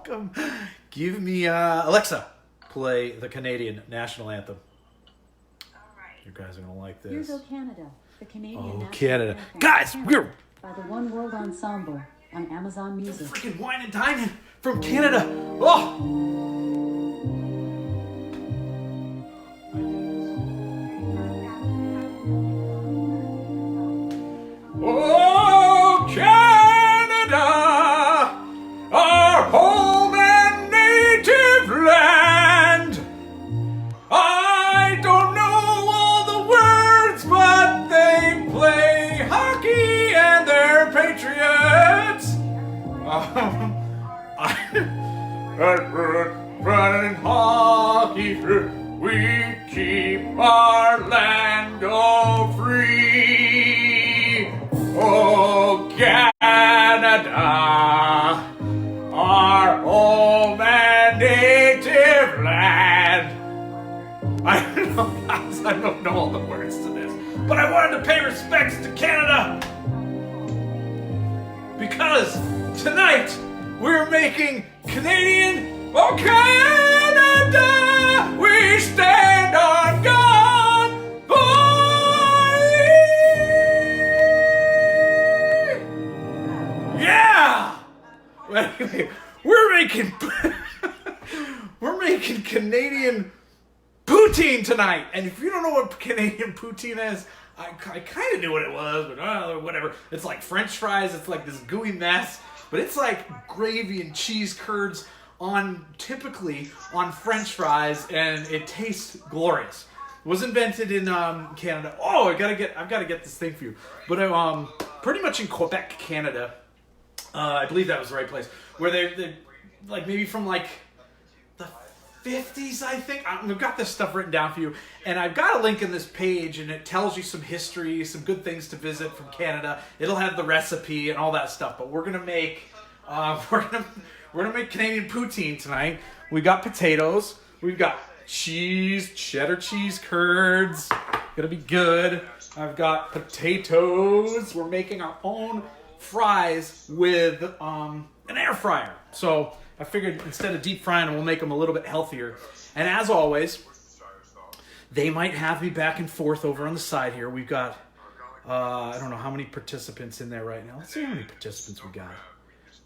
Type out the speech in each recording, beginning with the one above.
welcome. Give me, Alexa, play the Canadian national anthem. You guys are going to like this. Here's O Canada, the Canadian national Canada. anthem. Guys, we're By the One World Ensemble on Amazon Music. freaking wine and dining from Canada. Oh! Oh, Canada, our home and native land. I don't know all the words, but they play hockey and they're patriots. Running hockey, we keep our land all free. Oh, Canada, our home and native land. I don't know, guys, I don't know all the words to this, but I wanted to pay respects to Canada because tonight we're making Canadian. Oh, Canada, we stand on God. Yeah! Anyway, we're making Canadian Poutine tonight. And if you don't know what Canadian Poutine is, I kind of knew what it was, but whatever. It's like French fries. It's like this gooey mess, but it's like gravy and cheese curds typically on French fries, and it tastes glorious. It was invented in Canada. Oh, I've got to get this thing for you. But pretty much in Quebec, Canada. I believe that was the right place. Where they like maybe from like the 50s, I think. I've got this stuff written down for you, and I've got a link in this page, and it tells you some history, some good things to visit from Canada. It'll have the recipe and all that stuff. But we're gonna make Canadian poutine tonight. We got potatoes. We've got cheese, cheddar cheese curds. Gonna be good. I've got potatoes. We're making our own fries with an air fryer. So I figured instead of deep frying them, we'll make them a little bit healthier. And as always, they might have me back and forth over on the side here. We've got, I don't know how many participants in there right now. Let's see how many participants we got.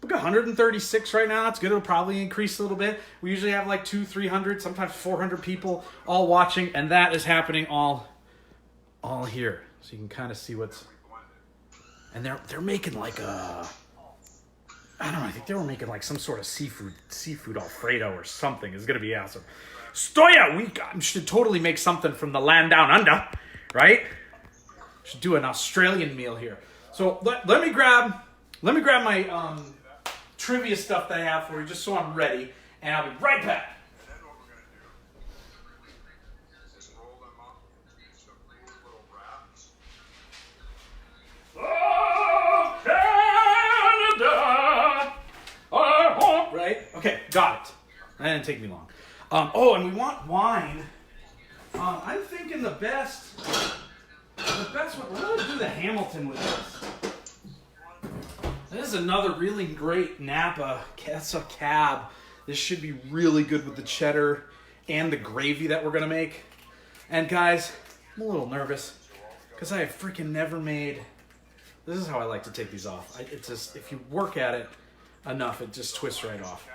We got 136 right now. That's good. It'll probably increase a little bit. We usually have like 200-300, sometimes 400 people all watching, and that is happening all here. So you can kind of see what's. And they're making like I don't know. I think they were making like some sort of seafood Alfredo or something. It's gonna be awesome. Stoya, we should totally make something from the land down under, right? Should do an Australian meal here. So let me grab my trivia stuff that I have for you, just so I'm ready, and I'll be right back. Oh, Canada, our home. Right? Okay, got it. That didn't take me long. And we want wine. I'm thinking the best one. We're going to do the Hamilton with this. This is another really great Napa. That's a cab. This should be really good with the cheddar and the gravy that we're going to make. And guys, I'm a little nervous because I have freaking never made. This is how I like to take these off. It's just, if you work at it enough, it just twists right off.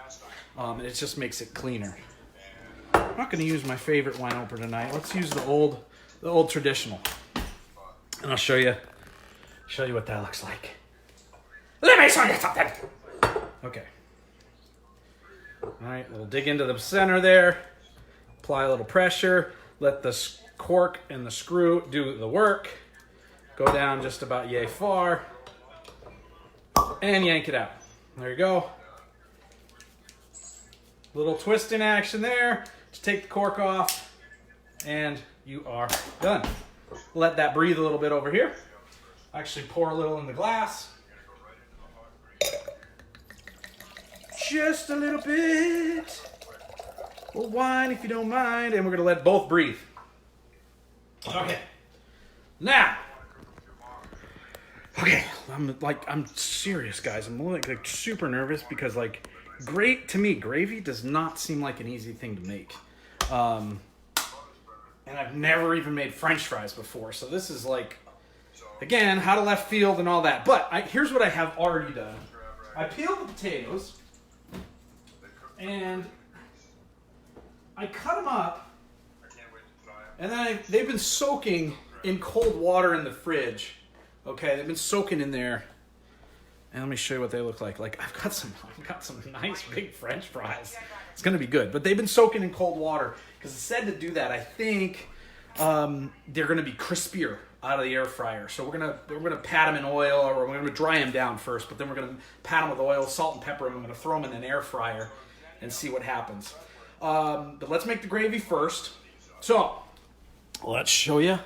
And it just makes it cleaner. I'm not going to use my favorite wine opener tonight. Let's use the old traditional. And I'll show you what that looks like. Let me show you something. Okay. All right, we'll dig into the center there. Apply a little pressure. Let the cork and the screw do the work. Go down just about yay far. And yank it out. There you go. Little twisting action there. Just take the cork off. And you are done. Let that breathe a little bit over here. Actually pour a little in the glass. Just a little bit. A little wine if you don't mind. And we're going to let both breathe. Okay. Now. Okay. I'm serious, guys. I'm like super nervous because great to me. Gravy does not seem like an easy thing to make. And I've never even made French fries before. So this is like, again, how to left field and all that. But here's what I have already done. I peeled the potatoes. And I cut them up. And then they've been soaking in cold water in the fridge. Okay, they've been soaking in there. And let me show you what they look like. Like I've got some nice big French fries. It's gonna be good. But they've been soaking in cold water because it said to do that. I think they're gonna be crispier out of the air fryer. So we're gonna pat them in oil, or we're gonna dry them down first. But then we're gonna pat them with oil, salt, and pepper. And I'm gonna throw them in an air fryer and see what happens. But let's make the gravy first. So let's show you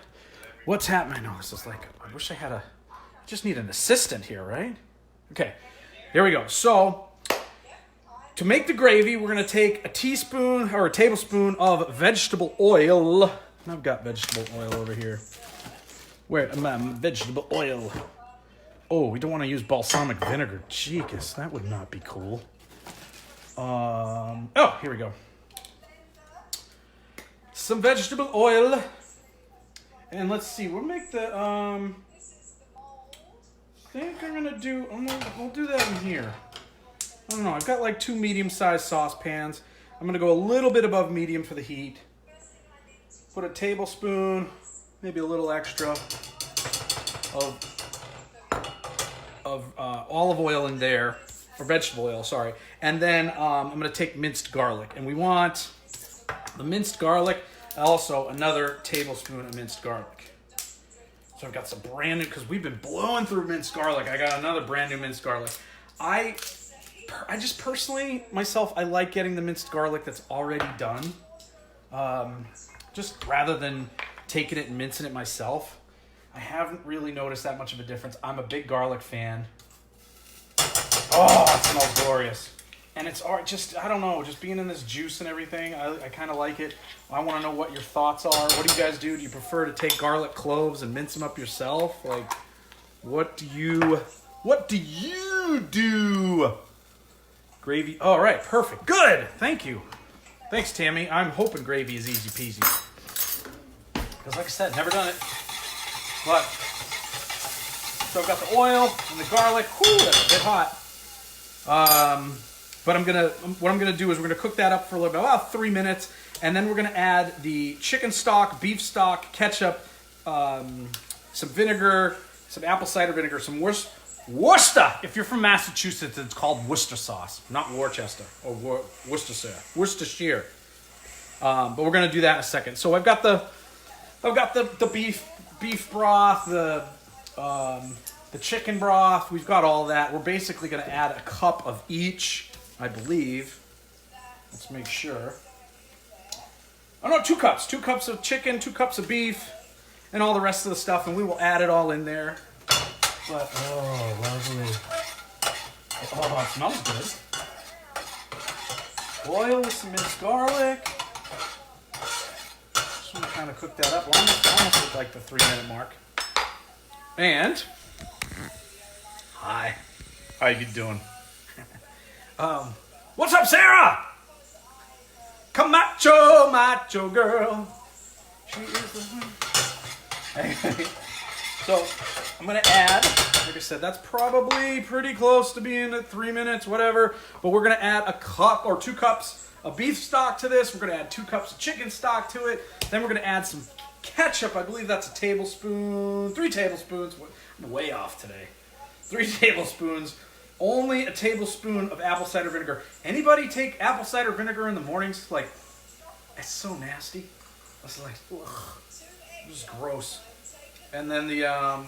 what's happening. I know this is like, I wish I had just need an assistant here, right? Okay, here we go. So to make the gravy, we're going to take a teaspoon or a tablespoon of vegetable oil. I've got vegetable oil over here. Where am I? Vegetable oil. Oh, we don't want to use balsamic vinegar. Jeez, that would not be cool. Oh, here we go. Some vegetable oil. And let's see, we'll make the, I think I'm gonna do, we'll do that in here. I don't know, I've got like 2 medium-sized saucepans. I'm gonna go a little bit above medium for the heat. Put a tablespoon, maybe a little extra of olive oil in there, or vegetable oil, sorry. And then I'm gonna take minced garlic, and we want the minced garlic, also another tablespoon of minced garlic. So I've got some brand new, because we've been blowing through minced garlic. I got another brand new minced garlic. I just personally, myself, I like getting the minced garlic that's already done. Just rather than taking it and mincing it myself. I haven't really noticed that much of a difference. I'm a big garlic fan. Oh, it smells glorious. And it's just, I don't know, just being in this juice and everything, I kind of like it. I want to know what your thoughts are. What do you guys do? Do you prefer to take garlic cloves and mince them up yourself? Like, what do you do? Gravy, all right, perfect. Good, thank you. Thanks, Tammy. I'm hoping gravy is easy peasy. Because like I said, never done it. But, so I've got the oil and the garlic. Whew, that's a bit hot. But what I'm gonna do is we're gonna cook that up for a little bit, about 3 minutes, and then we're gonna add the chicken stock, beef stock, ketchup, some vinegar, some apple cider vinegar, some Worcester. If you're from Massachusetts, it's called Worcester sauce, not Worcester or Worcestershire. But we're gonna do that in a second. So I've got the beef broth, the chicken broth. We've got all that. We're basically gonna add a cup of each. I believe. Let's make sure. Oh no, 2 cups. 2 cups of chicken, 2 cups of beef, and all the rest of the stuff, and we will add it all in there. But, oh, lovely. Oh, it smells good. Oil with some minced garlic. Just want to kind of cook that up. Almost at like the 3-minute mark. And, hi. How you doing? What's up, Sarah? Macho girl. She is the one. So, I'm going to add, like I said, that's probably pretty close to being at 3 minutes, whatever. But we're going to add a cup or 2 cups of beef stock to this. We're going to add 2 cups of chicken stock to it. Then we're going to add some ketchup. I believe that's a tablespoon, 3 tablespoons. I'm way off today. 3 tablespoons. Only a tablespoon of apple cider vinegar. Anybody take apple cider vinegar in the mornings? Like, it's so nasty. It's like, ugh. It's just gross. And then the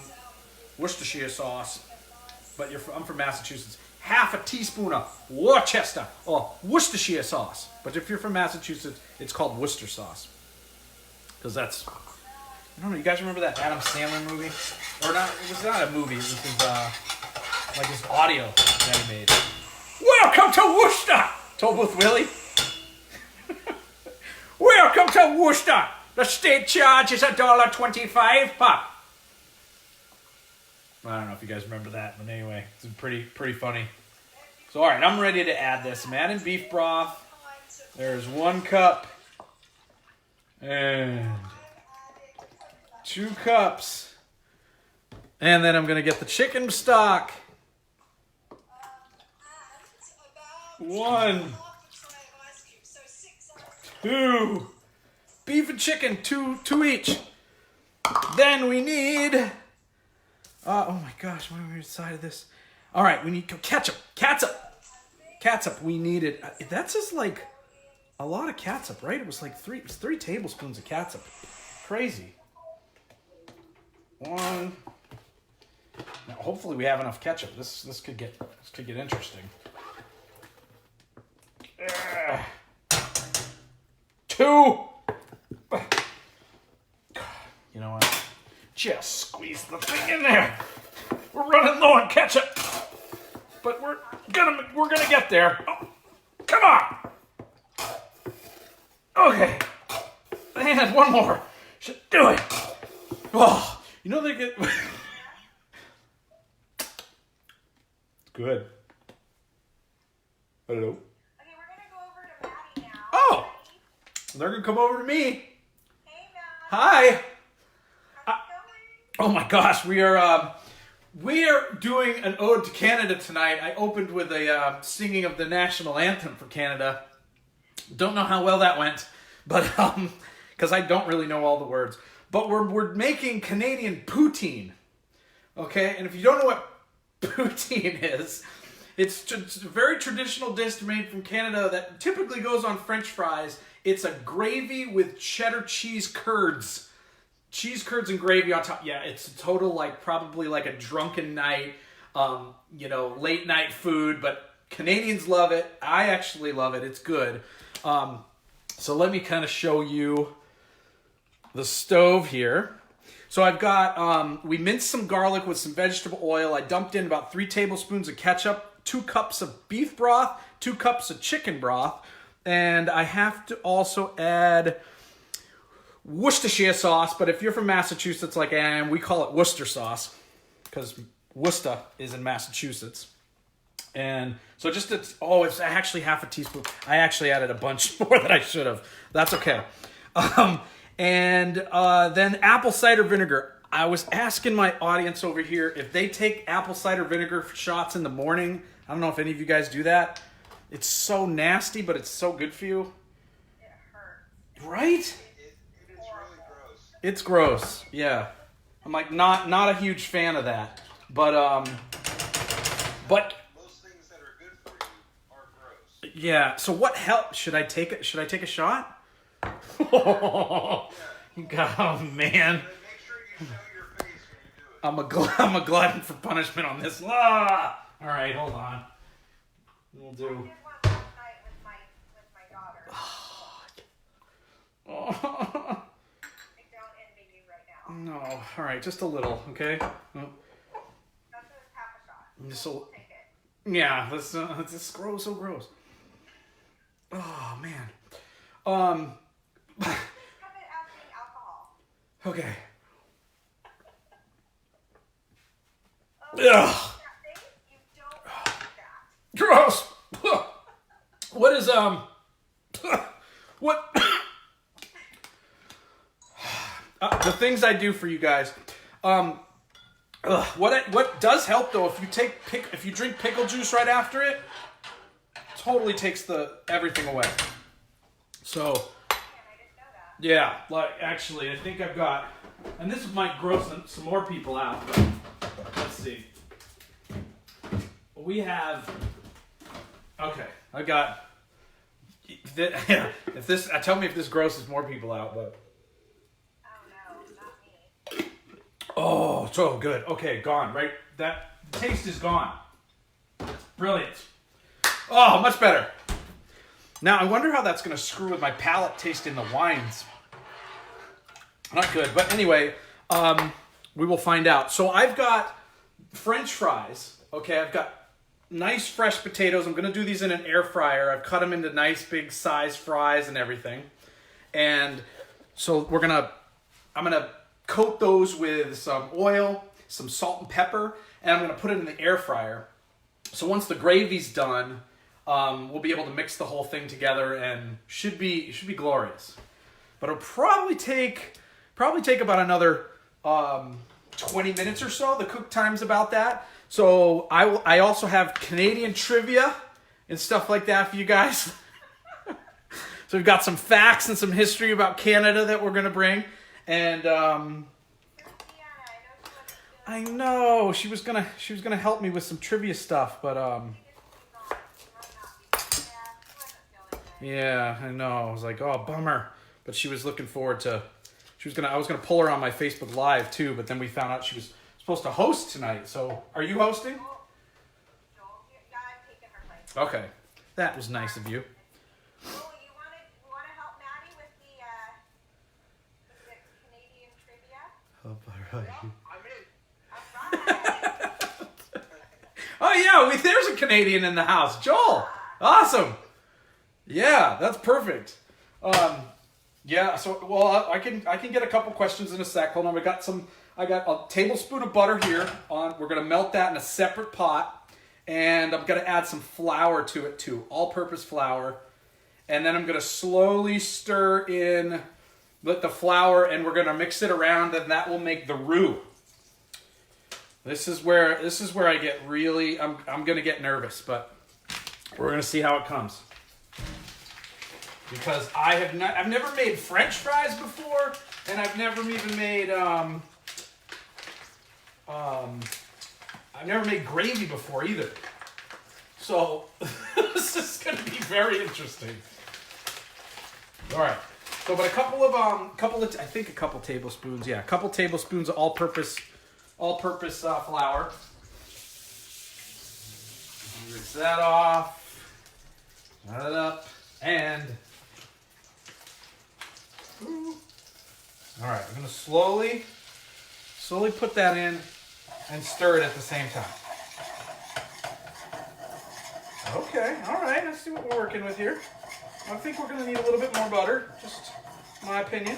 Worcestershire sauce. But I'm from Massachusetts. Half a teaspoon of Worcester or Worcestershire sauce. But if you're from Massachusetts, it's called Worcester sauce. Because that's, I don't know, you guys remember that Adam Sandler movie? Or not, it was not a movie, it was his, like his audio that he made. Welcome to Worcester! Tollbooth Willie. Welcome to Worcester! The state charge is $1.25, Pop. I don't know if you guys remember that, but anyway, it's pretty funny. So, all right, I'm ready to add this. I'm adding beef broth. There's 1 cup. And 2 cups. And then I'm going to get the chicken stock. 1, 2. Beef and chicken, two each. Then we need... oh my gosh, what are we inside of this? All right, we need ketchup. Catsup, we needed... that's just like a lot of catsup, right? It was like 3 tablespoons of catsup. Crazy. 1. Now, hopefully we have enough ketchup. This could get interesting. 2. You know what? Just squeeze the thing in there. We're running low on ketchup, but we're gonna get there. Oh, come on. Okay. And 1 more. Should do it. Oh, you know they get. It's good. Hello. Okay, we're gonna go over to Matty now. Oh, they're gonna come over to me. Hey, Matt. Hi. How's it going? Oh my gosh, we are doing an ode to Canada tonight. I opened with a singing of the national anthem for Canada. Don't know how well that went, but because I don't really know all the words. But we're making Canadian poutine, okay? And if you don't know what poutine is, it's a very traditional dish made from Canada that typically goes on French fries. It's a gravy with cheddar cheese curds. Cheese curds and gravy on top. Yeah, it's a total, like, probably like a drunken night, late night food, but Canadians love it. I actually love it. It's good. So let me kind of show you the stove here. So I've got, we minced some garlic with some vegetable oil. I dumped in about 3 tablespoons of ketchup, 2 cups of beef broth, 2 cups of chicken broth, and I have to also add Worcestershire sauce, but if you're from Massachusetts like I am, we call it Worcester sauce because Worcester is in Massachusetts. And so it's actually half a teaspoon. I actually added a bunch more than I should have. That's okay. And then apple cider vinegar. I was asking my audience over here if they take apple cider vinegar shots in the morning. I don't know if any of you guys do that. It's so nasty, but it's so good for you. It hurts. Right? It's gross, yeah. I'm like not a huge fan of that, but most things that are good for you are gross. yeah. So what help should I take? Should I take a shot? Oh, oh man, Make sure you show your face when you do it. I'm a glutton for punishment on this. Ah! All right, hold on. We'll I do. did one last night with my daughter. Oh. I don't envy you right now. No, all right, just a little, okay. Oh, That's just half a shot. just a, We'll take it. yeah, this is gross, so gross. Oh man. Just have it as being alcohol. Okay. Oh, Ugh. that thing? You don't want that. Gross. What is what the things I do for you guys. What does help though if you drink pickle juice right after it, totally takes everything away. So Man, I didn't know that. yeah, like actually I think I've got, and this might gross some more people out, but let's see. We have, okay, I got, if this, tell me if this grosses more people out, but. Oh no, not me. Oh, so good. Okay, gone, right? That taste is gone. Brilliant. Oh, much better. Now, I wonder how that's going to screw with my palate tasting the wines. Not good, but anyway, we will find out. So I've got French fries. Okay, I've got nice fresh potatoes. I'm going to do these in an air fryer. I've cut them into nice big size fries and everything. And so I'm going to coat those with some oil, some salt and pepper, and I'm going to put it in the air fryer. So once the gravy's done, we'll be able to mix the whole thing together and should be glorious. But it'll probably take about another 20 minutes or so. The cook time's about that. So I also have Canadian trivia and stuff like that for you guys. So we've got some facts and some history about Canada that we're gonna bring. And I know she was gonna help me with some trivia stuff, but yeah, I know. I was like, oh, bummer. But she was looking forward to. I was gonna pull her on my Facebook Live too, but then we found out she was supposed to host tonight. So, are you hosting? Okay, that was nice of you. Oh, you want to help Matty with the Canadian trivia? I'm in. Oh yeah, there's a Canadian in the house, Joel. Awesome. Yeah, that's perfect. Yeah. So I can get a couple questions in a sec. Hold on. I got a tablespoon of butter here. We're gonna melt that in a separate pot, and I'm gonna add some flour to it too, all-purpose flour, and then I'm gonna slowly stir in the flour, and we're gonna mix it around, and that will make the roux. This is where I get really. I'm gonna get nervous, but we're gonna see how it comes. Because I've never made French fries before, and I've never even made I've never made gravy before either. So this is going to be very interesting. All right. So, but a couple tablespoons. Yeah, a couple tablespoons of all-purpose flour. Rinse that off. Add it up, and. All right, I'm gonna slowly put that in and stir it at the same time. Okay, all right, let's see what we're working with here. I think we're gonna need a little bit more butter, just my opinion.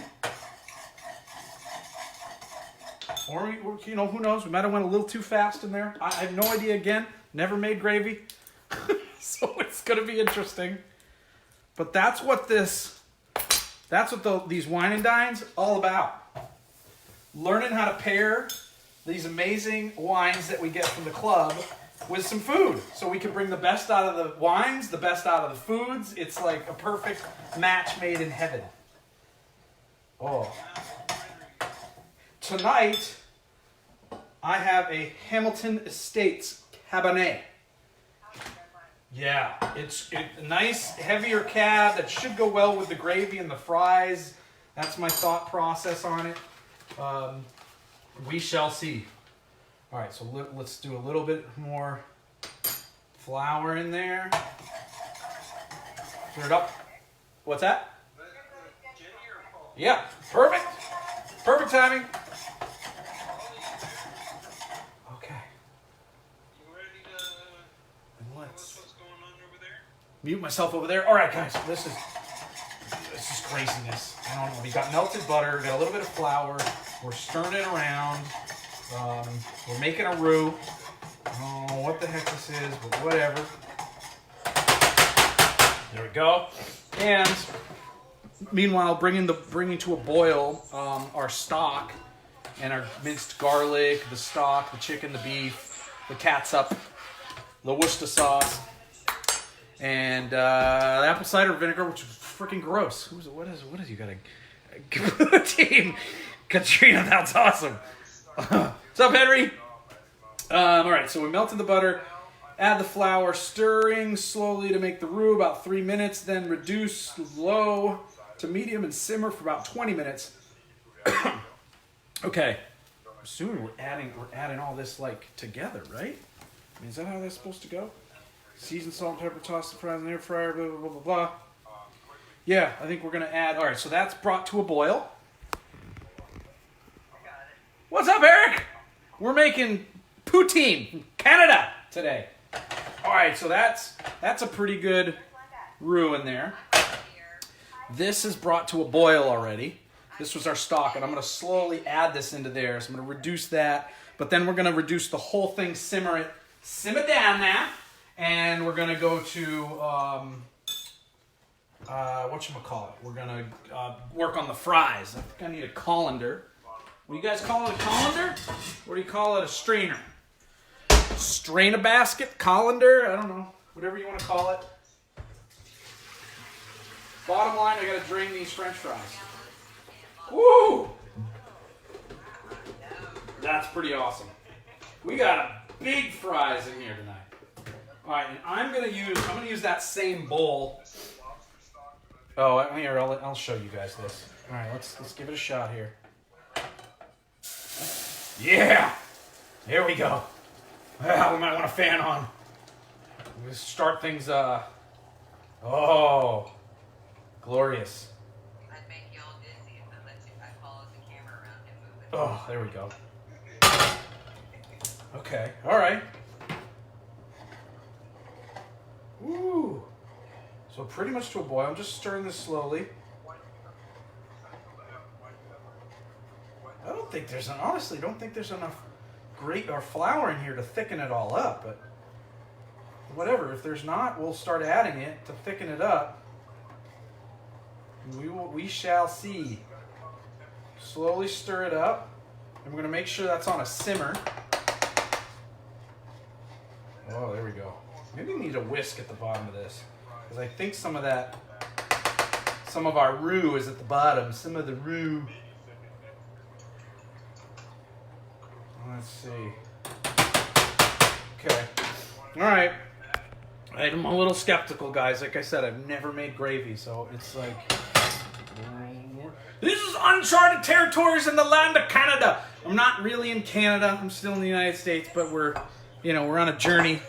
Or, who knows, we might have went a little too fast in there. I have no idea again, never made gravy. So it's gonna be interesting. But that's what these wine and dines all about. Learning how to pair these amazing wines that we get from the club with some food. So we can bring the best out of the wines, the best out of the foods. It's like a perfect match made in heaven. Oh. Tonight, I have a Hamilton Estates Cabernet. Yeah, it's a nice, heavier cab that should go well with the gravy and the fries. That's my thought process on it. We shall see. All right, so let's do a little bit more flour in there. Stir it up. What's that? Yeah, perfect. Perfect timing. Okay. You ready to Let's what's going on over there? mute myself over there. All right, guys, this is craziness. I don't know. We got melted butter. We got a little bit of flour. We're stirring it around. We're making a roux. I don't know what the heck this is, but whatever. There we go. And meanwhile, bringing to a boil our stock and our minced garlic, the stock, the chicken, the beef, the catsup, the Worcester sauce, and the apple cider vinegar, which is freaking gross. What is you got a team? Katrina, that's awesome. What's up, Henry? All right, so we melted the butter, add the flour, stirring slowly to make the roux about 3 minutes, then reduce low to medium and simmer for about 20 minutes. Okay, I'm assuming we're adding all this like together, right? I mean, is that how that's supposed to go? Season, salt, and pepper, toss the fries in the air fryer, blah, blah, blah, blah, blah. Yeah, I think we're going to add... All right, so that's brought to a boil. What's up, Eric? We're making poutine, Canada, today. All right, so that's a pretty good roux in there. This is brought to a boil already. This was our stock, and I'm going to slowly add this into there. So I'm going to reduce that, but then we're going to reduce the whole thing, simmer it down now. and we're gonna go to whatchamacallit. We're gonna work on the fries. I think I need a colander. What do you guys call it, a colander? What do you call it, a strainer? Strain a basket, colander, I don't know. Whatever you want to call it. Bottom line, I gotta drain these French fries. Woo! That's pretty awesome. We got big fries in here tonight. All right, and I'm gonna use that same bowl. Oh, here, I'll show you guys this. All right, let's give it a shot here. Yeah, here we go. Well, we might want a fan on. We'll start things. Oh, glorious. I'd make you all dizzy if I followed the camera around and move it. Oh, there we go. Okay, all right. Woo. So pretty much to a boil. I'm just stirring this slowly. Honestly, don't think there's enough flour in here to thicken it all up, but whatever. If there's not, we'll start adding it to thicken it up. We shall see. Slowly stir it up, and we're going to make sure that's on a simmer. Oh, there we go. Maybe we need a whisk at the bottom of this, because I think some of our roux is at the bottom. Some of the roux. Let's see. Okay. All right. I'm a little skeptical, guys. Like I said, I've never made gravy, so it's like... This is uncharted territories in the land of Canada. I'm not really in Canada. I'm still in the United States, but we're on a journey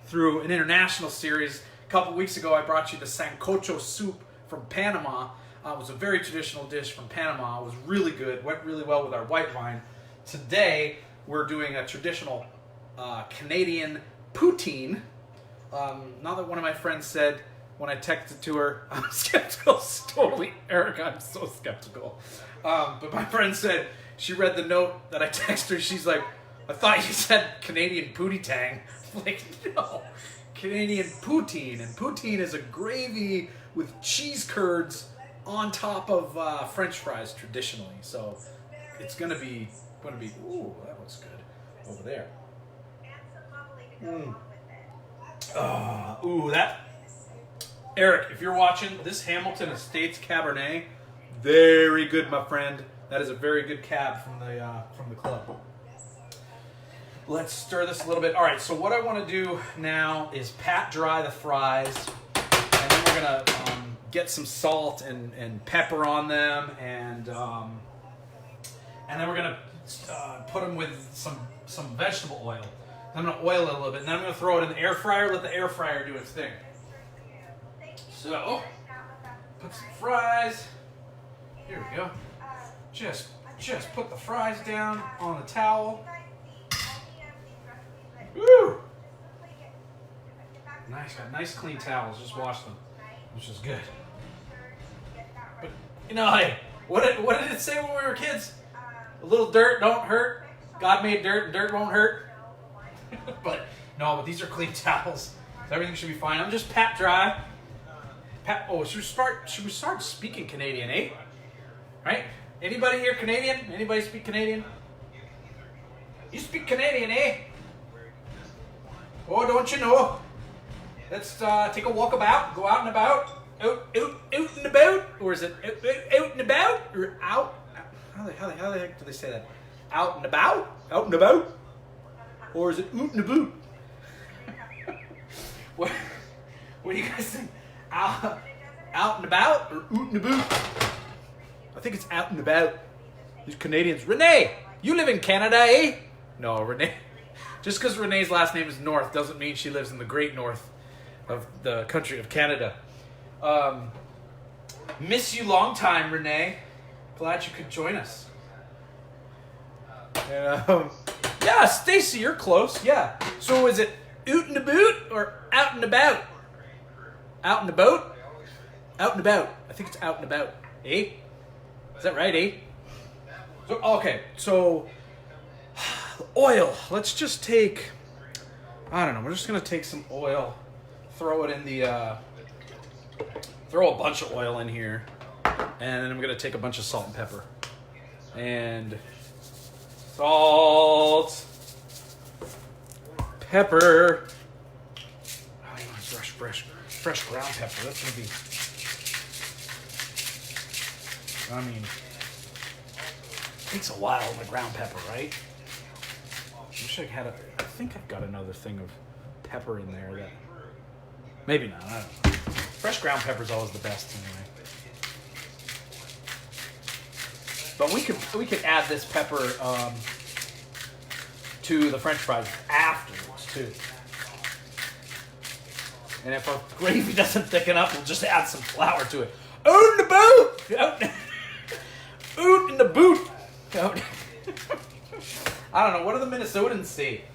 through an international series. A couple weeks ago, I brought you the sancocho soup from Panama. It was a very traditional dish from Panama. It was really good. Went really well with our white wine. Today, we're doing a traditional Canadian poutine. Now that one of my friends said when I texted to her, I'm skeptical. It's totally Eric, I'm so skeptical. But my friend said, she read the note that I texted her. She's like, I thought you said Canadian pootie tang. I'm like, no, Canadian poutine. And poutine is a gravy with cheese curds on top of French fries traditionally. So it's gonna be. Ooh, that looks good over there. Ooh, that. Eric, if you're watching, this Hamilton Estates Cabernet, very good, my friend. That is a very good cab from the club. Let's stir this a little bit. All right, so what I want to do now is pat dry the fries, and then we're gonna get some salt and pepper on them, and then we're gonna put them with some vegetable oil. I'm gonna oil it a little bit, and then I'm gonna throw it in the air fryer. Let the air fryer do its thing. So, put some fries. Here we go. Just put the fries down on the towel. Woo! Got nice clean towels. Just wash them, which is good. But hey, what did it say when we were kids? A little dirt don't hurt. God made dirt, and dirt won't hurt. But these are clean towels. So everything should be fine. I'm just pat dry. Should we start speaking Canadian, eh? Right? Anybody here Canadian? Anybody speak Canadian? You speak Canadian, eh? Oh, don't you know? Let's take a walk about, go out and about. Out and about? Or is it out and about? Or out? How the heck do they say that? Out and about? Out and about? Or is it oot and about? What do you guys think? Out and about or oot and about? I think it's out and about. These Canadians. Renee, you live in Canada, eh? No, Renee. Just because Renee's last name is North doesn't mean she lives in the great north of the country of Canada. Miss you long time, Renee. Glad you could join us. Yeah, Stacy, you're close. Yeah. So is it oot and about or out and about? Out and about? Out and about. I think it's out and about. Eh? Is that right, eh? So, okay, so oil. Let's just take I don't know. We're just gonna take some oil, throw it in the, throw a bunch of oil in here, and then I'm gonna take a bunch of salt and pepper, and salt, pepper. Oh, you want fresh ground pepper. That's gonna be. I mean, it takes a while on the ground pepper, right? I wish I had I think I've got another thing of pepper in there that. Maybe not. I don't know. Fresh ground pepper is always the best anyway. But we could add this pepper to the French fries afterwards too. And if our gravy doesn't thicken up, we'll just add some flour to it. Out in the boot! Out in the boot! Out. I don't know. What do the Minnesotans say?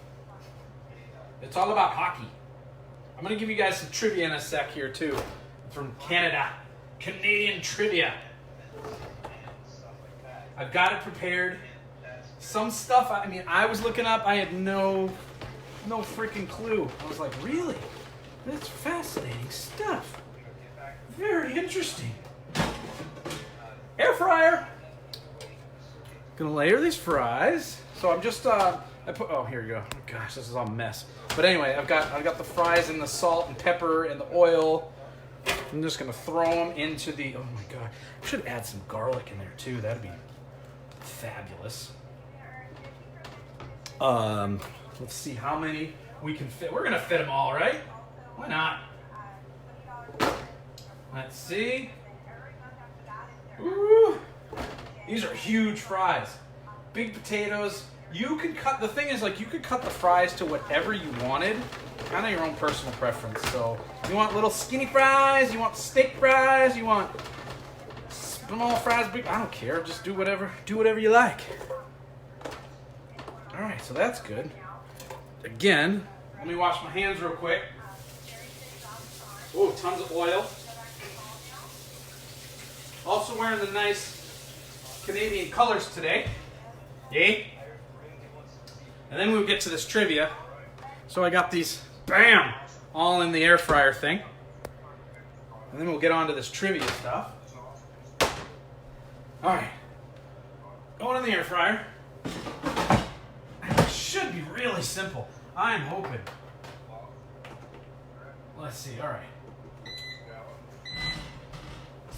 It's all about hockey. I'm going to give you guys some trivia in a sec here too. From Canada. Canadian trivia. I've got it prepared. Some stuff, I mean, I was looking up. I had no freaking clue. I was like, really? That's fascinating stuff. Very interesting. Air fryer. Gonna layer these fries. So I'm just oh, here you go. Oh, gosh, this is all a mess. But anyway, I've got the fries and the salt and pepper and the oil. I'm just gonna throw them into the. Oh my god, I should add some garlic in there too. That'd be fabulous. Let's see how many we can fit. We're gonna fit them all, right? Why not? Let's see. Ooh, these are huge fries. Big potatoes. You can cut, the thing is, like, you could cut the fries to whatever you wanted. Kind of your own personal preference. So, you want little skinny fries, you want steak fries, you want small fries, big, I don't care. Just do whatever you like. Alright, so that's good. Again, let me wash my hands real quick. Oh, tons of oil. Also wearing the nice Canadian colors today. Yay. And then we'll get to this trivia. So I got these, bam, all in the air fryer thing. And then we'll get on to this trivia stuff. Alright. Going in the air fryer. It should be really simple. I'm hoping. Let's see, alright.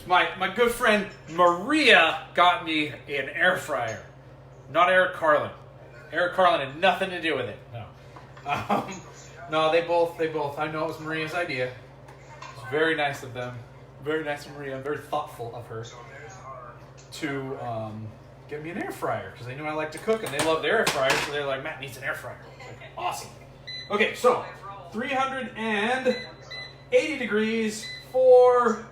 My good friend Maria got me an air fryer. Not Eric Carlin. Eric Carlin had nothing to do with it. No. No, they both. I know it was Maria's idea. It's very nice of them. Very nice of Maria. Very thoughtful of her to get me an air fryer because they knew I like to cook and they love their air fryer. So they're like, Matt needs an air fryer. Like, awesome. Okay, so 380 degrees for.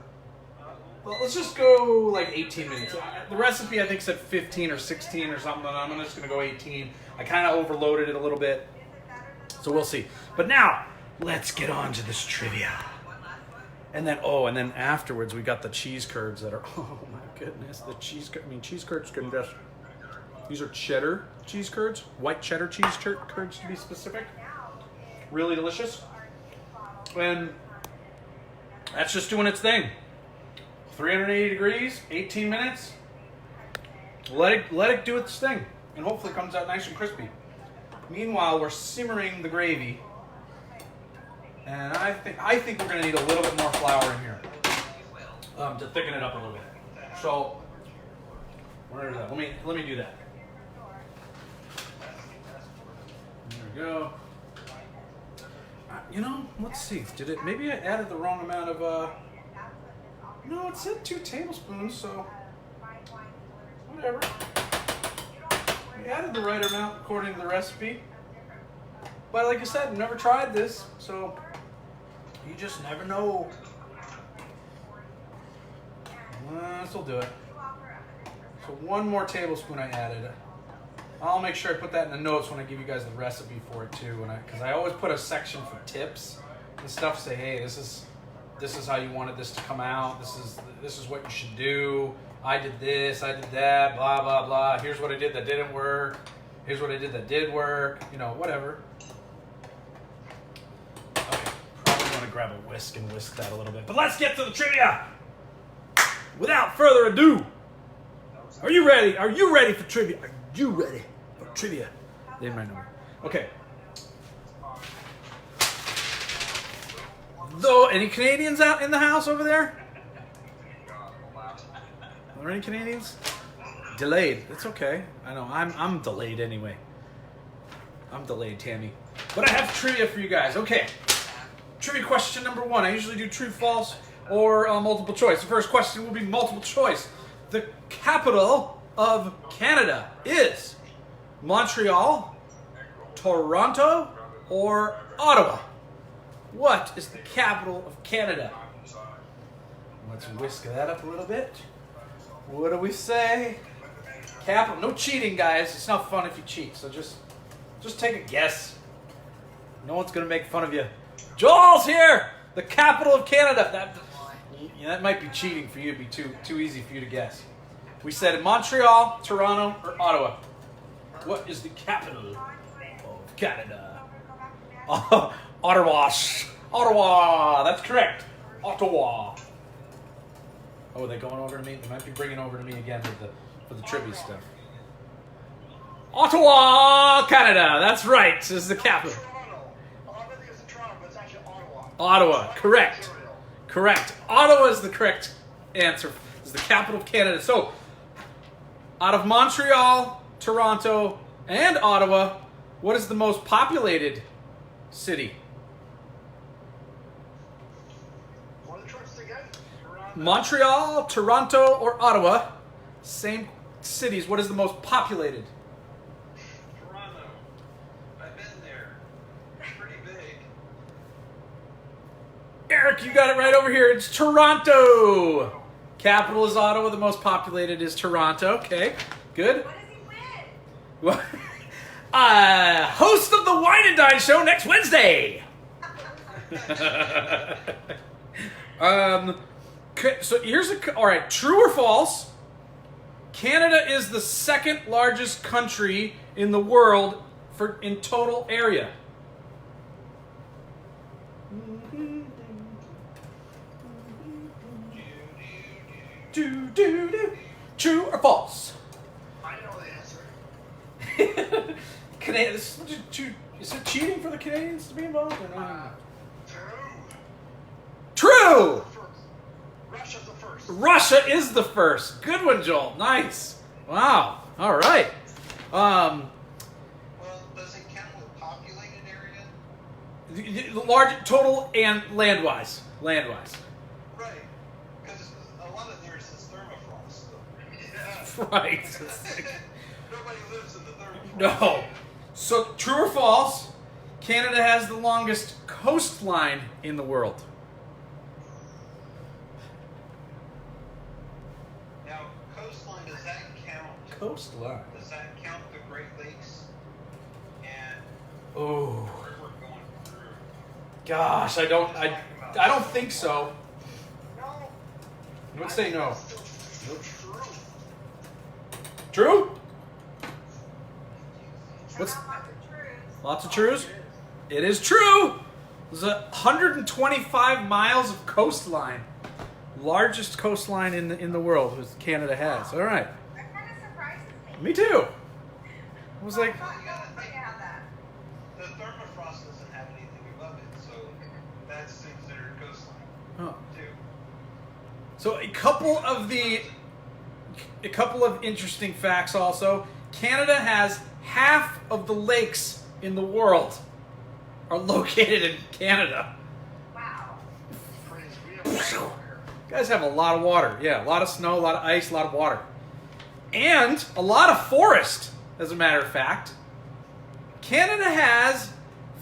Well, let's just go like 18 minutes. The recipe I think said 15 or 16 or something. I'm just going to go 18. I kind of overloaded it a little bit. So we'll see. But now, let's get on to this trivia. And then afterwards we got the cheese curds that are, oh my goodness. The cheese curds can just, these are cheddar cheese curds. White cheddar cheese curds to be specific. Really delicious. And that's just doing its thing. 380 degrees, 18 minutes. Let it do its thing, and hopefully it comes out nice and crispy. Meanwhile, we're simmering the gravy, and I think we're gonna need a little bit more flour in here to thicken it up a little bit. So, where is that? Let me do that. There we go. Let's see. Maybe I added the wrong amount of. No, it said 2 tablespoons, so whatever. We added the right amount according to the recipe. But like I said, I've never tried this, so you just never know. This will do it. So 1 more tablespoon I added. I'll make sure I put that in the notes when I give you guys the recipe for it too, because I always put a section for tips and stuff. Say, hey, this is how you wanted this to come out. This is what you should do. I did this, I did that, blah, blah, blah. Here's what I did that didn't work. Here's what I did that did work. Whatever. grab a whisk and whisk that a little bit. But let's get to the trivia! Without further ado, are you ready? Are you ready for trivia? Are you ready for trivia? They might know. Okay. Though, any Canadians out in the house over there? Are there any Canadians? Delayed. It's okay. I know. I'm delayed anyway. I'm delayed, Tammy. But I have trivia for you guys. Okay. Trivia question number 1. I usually do true, false, or multiple choice. The first question will be multiple choice. The capital of Canada is Montreal, Toronto, or Ottawa? What is the capital of Canada? Let's whisk that up a little bit. What do we say? Capital. No cheating, guys. It's not fun if you cheat. So just take a guess. No one's gonna make fun of you. Joel's here. The capital of Canada. That might be cheating for you. It'd be too easy for you to guess. We said Montreal, Toronto, or Ottawa. What is the capital of Canada? Ottawa. Ottawa. That's correct. Ottawa. Oh, are they going over to me? They might be bringing over to me again for the trivia stuff. Ottawa, Canada. That's right. This is the capital. Ottawa. Correct. Correct. Ottawa is the correct answer. Is the capital of Canada. So, out of Montreal, Toronto, and Ottawa, what is the most populated city? Montreal, Toronto, or Ottawa? Same cities. What is the most populated? Toronto. I've been there. It's pretty big. Eric, you got it right over here. It's Toronto. Capital is Ottawa. The most populated is Toronto. Okay, good. What does he win? Host of the Wine and Dine show next Wednesday. So here's all right. True or false? Canada is the second largest country in the world in total area. True or false? I know the answer. Is it cheating for the Canadians to be involved or not? True. Russia's the first. Russia is the first. Good one, Joel. Nice. Wow. All right. Well, does it count with populated area? The large total and land-wise. Land-wise. Right. Because a lot of theirs is thermofrost. Yeah. Right. Nobody lives in the thermofrost. No. So, true or false? Canada has the longest coastline in the world. Now, coastline, does that count? Coastline. Does that count the Great Lakes? And Oh. where we're going through? Gosh, I don't think so. No. I would say no. Nope. True. True? What's Lots of truths. lots of truths? It is true. There's 125 miles of coastline. Largest coastline in the world Canada has. All right. That kind of surprises me. Me too. I was like, I thought California had that. The thermofrost doesn't have anything above it, so that's considered coastline oh. too. So a couple of interesting facts also. Canada has half of the lakes in the world are located in Canada. Wow. Praise, we have water here. You guys have a lot of water. Yeah, a lot of snow, a lot of ice, a lot of water. And a lot of forest, as a matter of fact. Canada has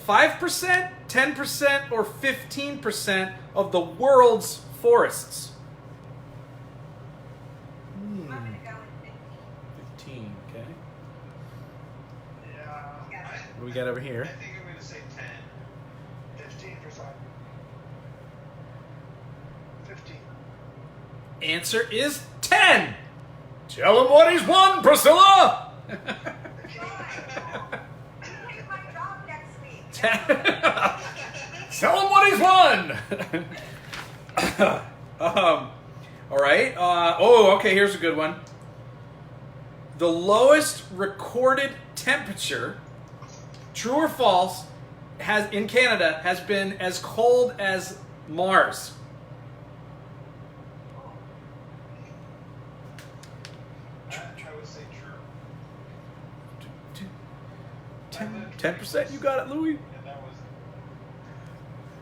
5%, 10%, or 15% of the world's forests. I'm going to go with 15. 15, okay. Yeah. What do we got over I here? think I'm going to say 10. 15%. 15. Answer is 10. Tell him what he's won, Priscilla. Take my job next week. Tell him what Louis won. All right. Okay. Here's a good one. The lowest recorded temperature, true or false, in Canada has been as cold as Mars. I would say true. 10%. You got it, Louis. And that was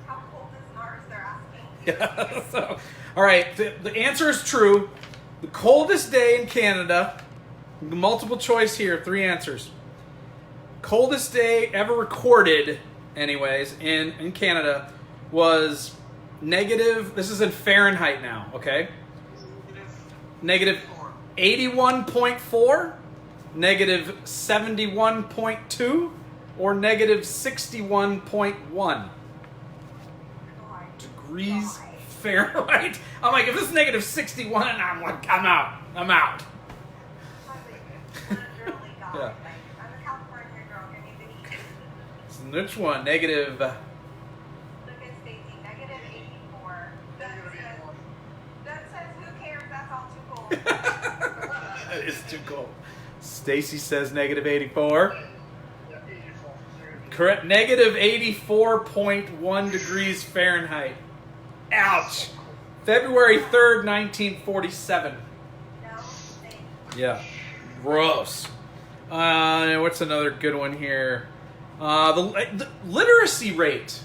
How cold is Mars? They're asking. Yeah. So, all right. The answer is true. The coldest day in Canada. Multiple choice here. 3 answers. Coldest day ever recorded, anyways, in Canada was negative. This is in Fahrenheit now. Okay. Negative 81.4, negative 71.2, or negative 61.1 degrees Fahrenheit. I'm like, if this is negative 61, I'm like, I'm out. Yeah. I'm a California girl. Give me the heat. So which one? Negative. Look at Stacy. Negative 84. That says who cares? That's all too cold. It's too cold. Stacy says negative 84. yeah, 84. Correct. Negative 84.1 degrees Fahrenheit. Ouch. February 3rd, 1947. No, thank you. Yeah. Gross. What's another good one here? The literacy rate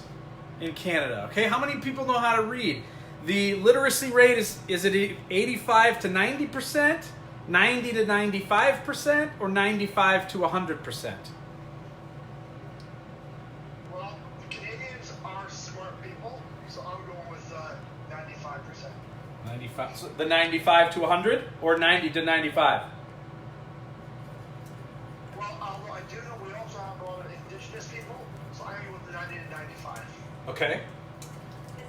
in Canada. Okay, how many people know how to read? The literacy rate is it 85 to 90%, 90 to 95%, or 95 to 100%? Well, the Canadians are smart people, so I'm going with 95%. 95. So the 95 to 100, or 90 to 95? Well, I do know we also have a lot of indigenous people, so I'm going with the 90 to 95. Okay. Is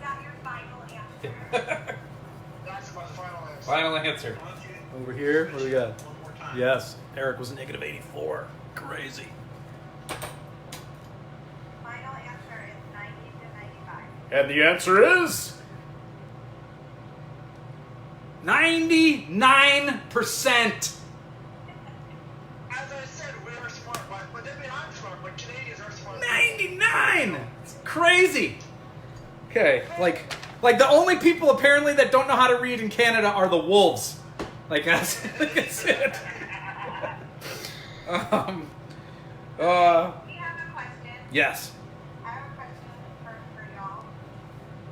that your final answer? That's my final answer. Final answer. Over here, what do we got? One more time. Yes, Eric was negative 84. Crazy. Final answer is 90 to 95. And the answer is 99%. As I said, we are smart, but maybe I'm smart, but Canadians are smart. 99. It's crazy. Okay, like the only people apparently that don't know how to read in Canada are the wolves. Like that's it. We have a question. Yes. I have a question for y'all.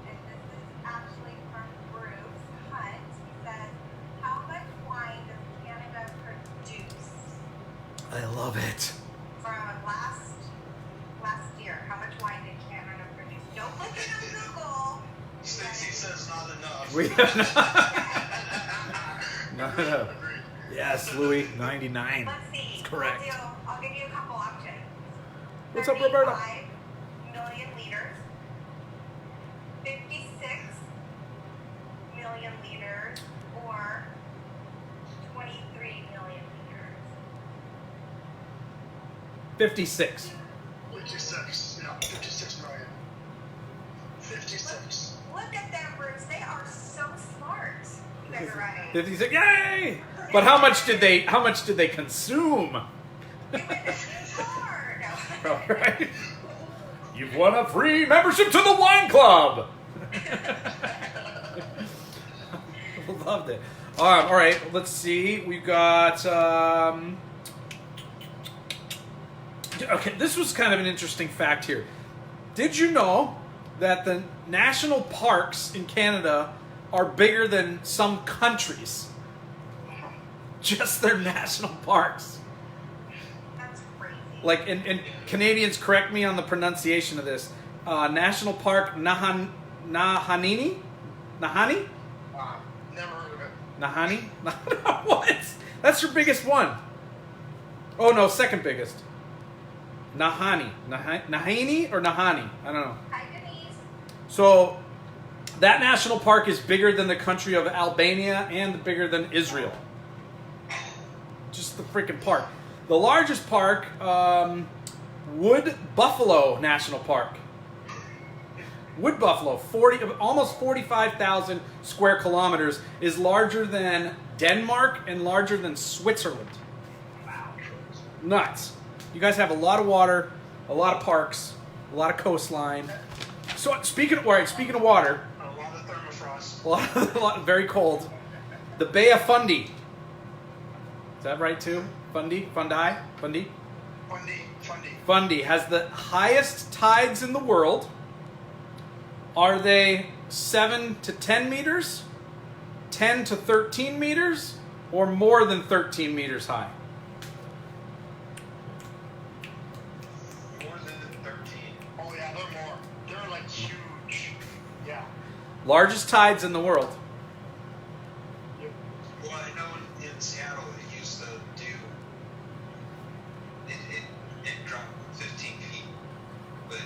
And this is actually from Bruce Hunt. He says, how much wine does Canada produce I love it. from last year? How much wine did Canada produce? Don't look it on Google. Stacey says not enough. We no. Yes, Louis, 99. Let's see. That's correct. I'll give you a couple options. What's up, Roberta? 35 million liters, 56 million liters, or 23 million liters. 56. 56. Yeah, 56 million. 56. Look at them, Bruce. They are so smart. You guys are right. 56. Yay! But how much did they consume? It was hard. All right. You've won a free membership to the wine club. Loved it. All right. Let's see. We've got. Okay, this was kind of an interesting fact here. Did you know that the national parks in Canada are bigger than some countries? Just their national parks. That's crazy. Like, and Canadians, correct me on the pronunciation of this. National Park Nahani? Never heard of it. Nahani? What? That's your biggest one. Oh, no, second biggest. Nahani or Nahani? I don't know. Hi, Denise. So, that national park is bigger than the country of Albania and bigger than Israel. Just the freaking park. The largest park, Wood Buffalo National Park. Wood buffalo, almost 45,000 square kilometers, is larger than Denmark and larger than Switzerland. Nuts. You guys have a lot of water, a lot of parks, a lot of coastline. So speaking of water, A lot of thermofrost. a lot very cold. The Bay of Fundy. Is that right too? Fundy? Fundy has the highest tides in the world. Are they 7 to 10 meters, 10 to 13 meters, or more than 13 meters high? More than 13. Oh yeah, they're more. They're like huge. Yeah. Largest tides in the world. Well, I know in Seattle it used to do. It dropped 15 feet, but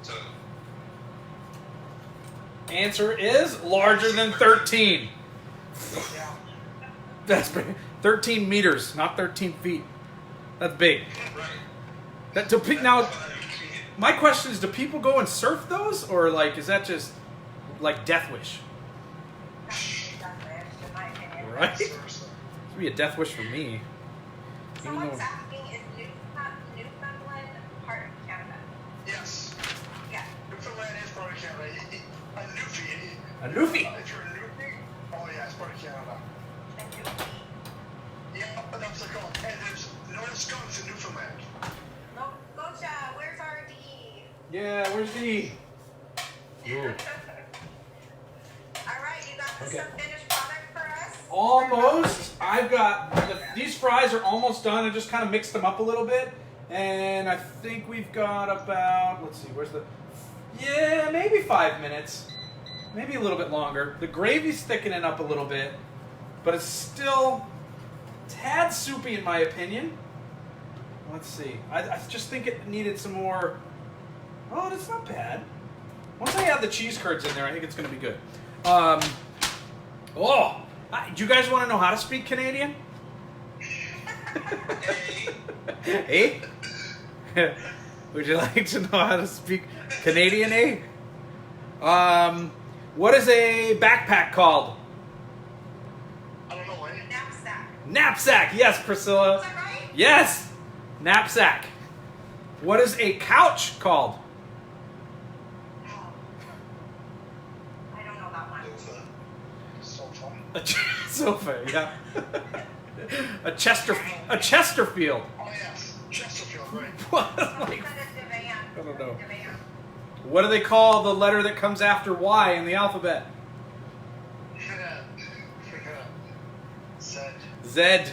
so. Answer is larger than 13. Yeah. That's big. 13 meters, not 13 feet. That's big. Right. Now, my question is, do people go and surf those, or like is that just like Death Wish? That's in my opinion. Right? This Seriously. would be a death wish for me. Someone's asking, is Newfoundland part of Canada? Yes. Yeah. Newfoundland is part of Canada. A Newfie. A Newfie. If you're a Newfie, oh yeah, it's part of Canada. A Newfie. Yeah, but that's what called. And there's North Scots in Newfoundland. No, Gocha, where's RD? Yeah, where's the? All right, you got Okay. some finished product for us? Almost. I've got these fries are almost done. I just kind of mixed them up a little bit, and I think we've got about. Let's see, where's the? Yeah, maybe 5 minutes, maybe a little bit longer. The gravy's thickening up a little bit, but it's still tad soupy in my opinion. Let's see. I just think it needed some more. Oh, that's not bad. Once I add the cheese curds in there, I think it's going to be good. Do you guys want to know how to speak Canadian? Eh? Would you like to know how to speak Canadian, eh? What is a backpack called? I don't know, eh? Knapsack. Knapsack. Yes, Priscilla. Is that right? Yes. Knapsack. What is a couch called? Oh. I don't know that one. Sofa. A sofa. Yeah. a Chesterfield. Oh yes, Chesterfield, right. What? Someone Like, said a divan. I don't know. Divan. what do they call the letter that comes after Y in the alphabet? Said. Z.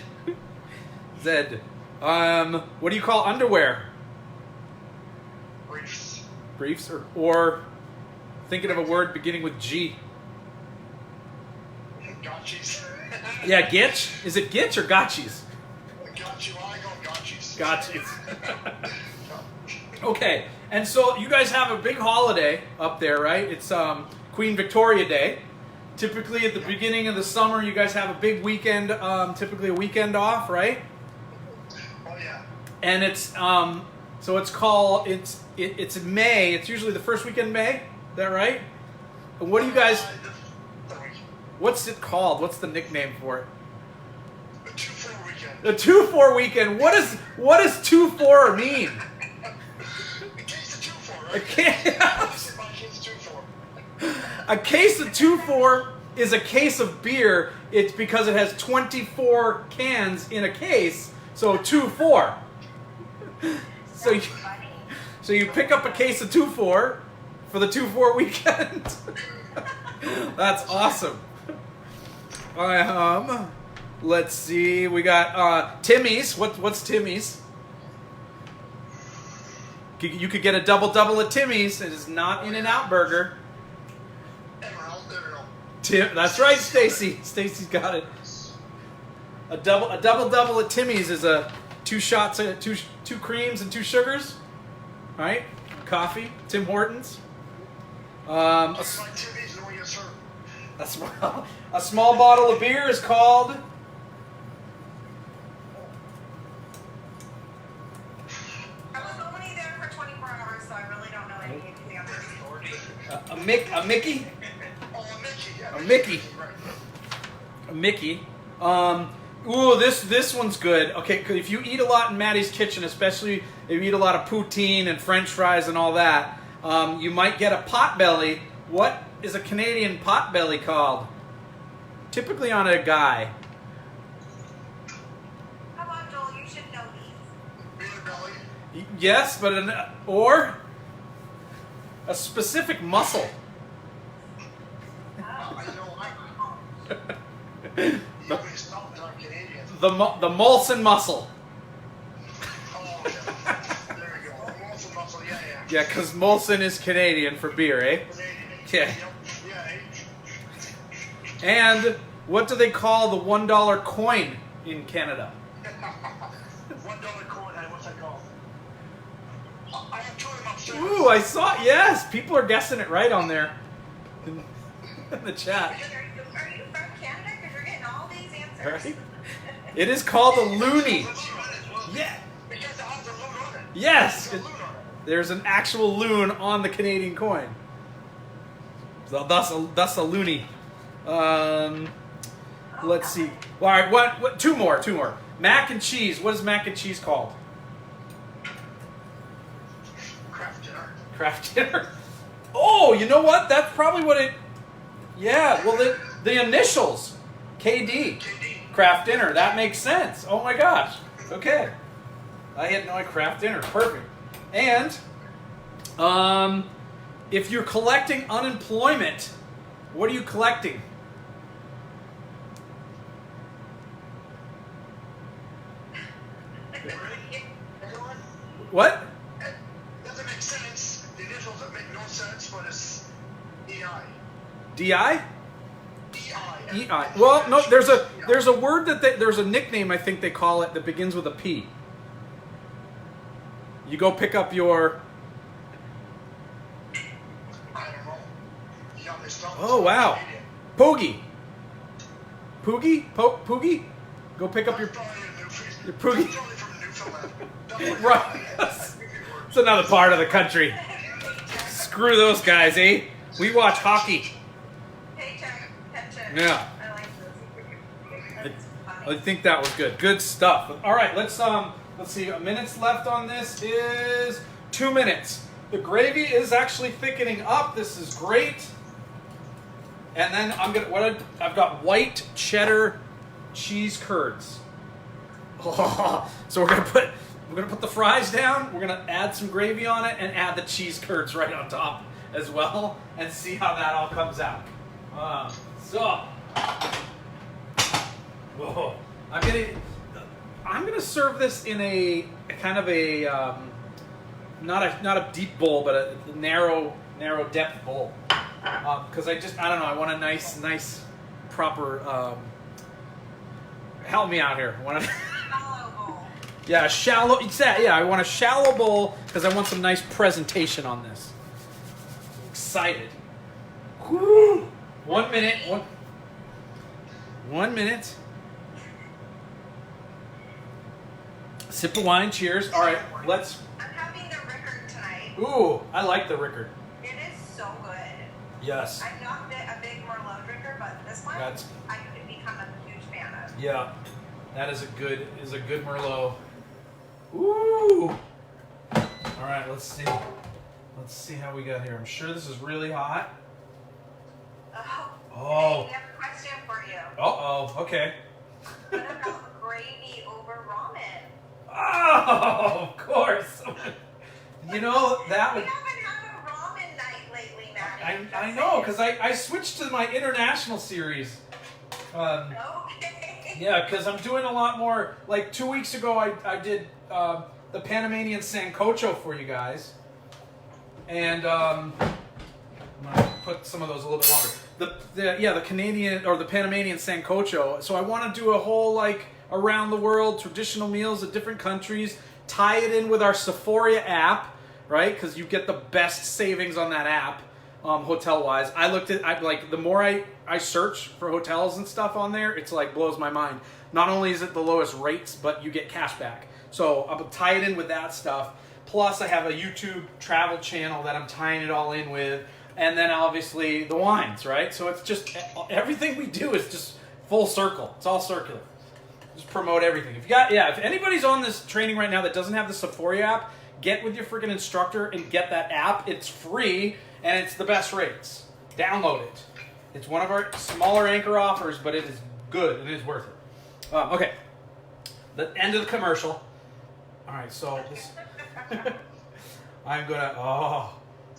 Z. What do you call underwear? Briefs. Briefs or thinking of a word beginning with G. Gotchis. Yeah, gitch? Is it gitch or gotchis? Gotchi. Well, I go gotchis. Gotchis. Okay, and so you guys have a big holiday up there, right? It's Queen Victoria Day. Typically at the beginning of the summer, you guys have a big weekend, typically a weekend off, right? Oh yeah. And it's so it's called it's in May. It's usually the first weekend in May. Is that right? And what do you guys? What's it called? What's the nickname for it? A 2-4 weekend. The 2-4 weekend. What does 2-4 mean? A case of 2-4, A right? case, My case of 2-4. a case of 2-4 is a case of beer. It's because it has 24 cans in a case, so 2-4. So you, Funny. so you pick up a case of 2-4 for the 2-4 weekend. That's awesome. Let's see. We got Timmy's. What's Timmy's? You could get a double at Timmy's. It is not In-N-Out Burger. Emerald. Tim, that's right, Stacy. Stacy's got it. A double at Timmy's is a 2 shots, two creams and 2 sugars, right? Coffee. Tim Hortons. Just like TVs, no one gets hurt. A small bottle of beer is called. I was only there for 24 hours, so I really don't know any of the others. Mickey? Oh, a Mickey. Yeah, A Mickey. Right. A Mickey. Ooh, this one's good. Okay, 'cause if you eat a lot in Matty's kitchen, especially if you eat a lot of poutine and French fries and all that, you might get a potbelly. What is a Canadian potbelly called? Typically on a guy. Come on, Joel, you should know these. Beer belly. Yes, but or a specific muscle. I know. Nobody's stopping on Canadian. The Molson muscle. Oh, yeah. There we go. Muscle, muscle. Yeah, yeah. Yeah, because Molson is Canadian for beer, eh? Canadian. Yeah. Yeah. And what do they call the $1 coin in Canada? $1 coin. What's that called? I have two of them upstairs. Ooh, I saw. Yes, people are guessing it right on there in the chat. Are you from Canada? Because you're getting all these answers. Right? It is called a loonie. Yeah. Because it has a loon on it. Yes. There's a loon on it. There's an actual loon on the Canadian coin. So thus a loonie. Let's see. All right, what? Two more. Mac and cheese. What is mac and cheese called? Kraft dinner. Kraft dinner. Oh, you know what? That's probably what it. Yeah. Well, the initials, KD. KD. Kraft dinner. That makes sense. Oh my gosh. Okay. I had no idea. Kraft dinner. Perfect. And, if you're collecting unemployment, what are you collecting? Everyone? What? It doesn't make sense. The initials don't make no sense, but it's EI. DI? EI. EI. Well, no. There's a word there's a nickname I think they call it that begins with a P. You go pick up your. I don't know. You got me stumped. Oh wow. Poogie. Poogie? Go pick up your Poogie. Right. It's another part of the country. Screw those guys, eh? We watch hockey. Paycheck, pension. Yeah. I like those. I think that was good. Good stuff. All right, let's see. Minutes left on this is 2 minutes. The gravy is actually thickening up. This is great. And then I've got white cheddar cheese curds. So we're gonna put the fries down. We're gonna add some gravy on it and add the cheese curds right on top as well, and see how that all comes out. Whoa. I'm gonna serve this in a kind of a not a deep bowl, but a narrow depth bowl. Because I don't know. I want a nice proper. Help me out here. Shallow bowl. Yeah, shallow. Yeah, I want a shallow bowl because I want some nice presentation on this. I'm excited. Woo! 1 minute. One minute. Sip of wine. Cheers. All right, let's. I'm having the Rickard tonight. Ooh, I like the Rickard. It is so good. Yes. I'm not a big Merlot drinker, but this one That's- I could become a huge fan of. Yeah, that is a good Merlot. Ooh. All right, let's see. Let's see how we got here. I'm sure this is really hot. Oh. Hey, we have a question for you. Uh-oh. Okay. What about gravy over ramen? Oh, of course. You know that We would. haven't had a ramen night lately, Matty. I know, because I switched to my international series. Okay. Yeah, because I'm doing a lot more. Like 2 weeks ago, I did the Panamanian Sancocho for you guys, and I'm gonna put some of those a little bit longer. The Canadian or the Panamanian Sancocho. So I want to do a whole like around the world traditional meals of different countries. Tie it in with our Sephora app, right? Because you get the best savings on that app. Hotel wise, I like the more I search for hotels and stuff on there, it's like blows my mind. Not only is it the lowest rates, but you get cash back. So I'm tie it in with that stuff. Plus, I have a YouTube travel channel that I'm tying it all in with. and then obviously the wines, right? So it's just everything we do is just full circle. It's all circular. Just promote everything. If anybody's on this training right now that doesn't have the Sephora app, get with your freaking instructor and get that app. It's free and it's the best rates. Download it. It's one of our smaller anchor offers, but it is good and it is worth it. Okay, the end of the commercial. All right, so this I'm gonna